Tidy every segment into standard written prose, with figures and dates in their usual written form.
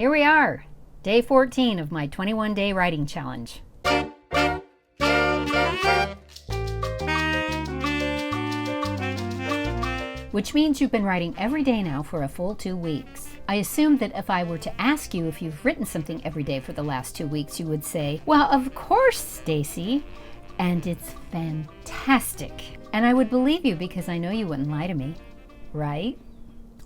Here we are, day 14 of my 21-day writing challenge. Which means you've been writing every day now for a full 2 weeks. I assume that if I were to ask you if you've written something every day for the last 2 weeks, you would say, well, of course, Stacy, and it's fantastic. And I would believe you because I know you wouldn't lie to me, right?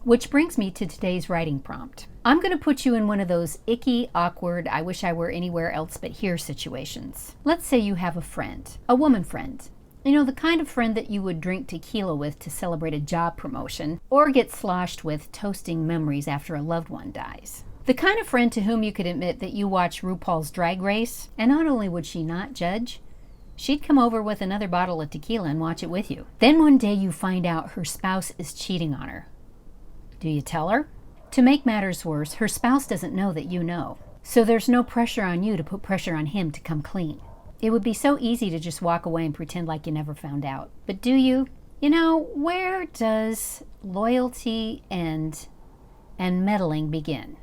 Which brings me to today's writing prompt. I'm going to put you in one of those icky, awkward, I wish I were anywhere else but here situations. Let's say you have a friend, a woman friend. You know, the kind of friend that you would drink tequila with to celebrate a job promotion or get sloshed with toasting memories after a loved one dies. The kind of friend to whom you could admit that you watch RuPaul's Drag Race, and not only would she not judge, she'd come over with another bottle of tequila and watch it with you. Then one day you find out her spouse is cheating on her. Do you tell her? To make matters worse, her spouse doesn't know that you know. So there's no pressure on you to put pressure on him to come clean. It would be so easy to just walk away and pretend like you never found out. But do you? You know, where does loyalty and meddling begin?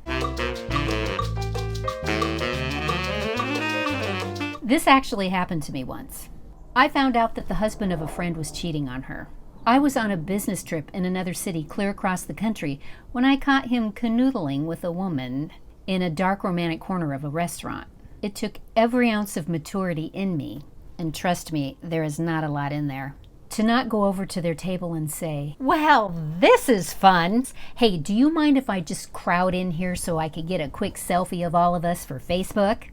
This actually happened to me once. I found out that the husband of a friend was cheating on her. I was on a business trip in another city clear across the country when I caught him canoodling with a woman in a dark romantic corner of a restaurant. It took every ounce of maturity in me, and trust me, there is not a lot in there, to not go over to their table and say, well, this is fun. Hey, do you mind if I just crowd in here so I could get a quick selfie of all of us for Facebook?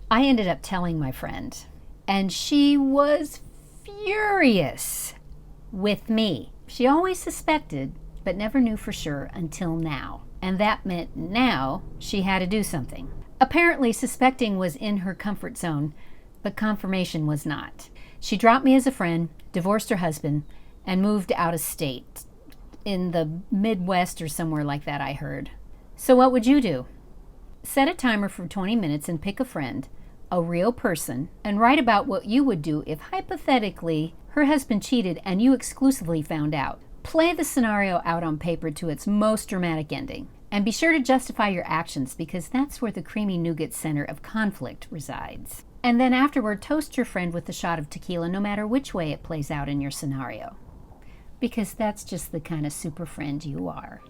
I ended up telling my friend, and she was furious with me. She always suspected, but never knew for sure until now. And that meant now she had to do something. Apparently, suspecting was in her comfort zone, but confirmation was not. She dropped me as a friend, divorced her husband, and moved out of state. In the Midwest or somewhere like that, I heard. So what would you do? Set a timer for 20 minutes and pick a friend, a real person, and write about what you would do if hypothetically her husband cheated and you exclusively found out. Play the scenario out on paper to its most dramatic ending. And be sure to justify your actions because that's where the creamy nougat center of conflict resides. And then afterward, toast your friend with a shot of tequila no matter which way it plays out in your scenario. Because that's just the kind of super friend you are.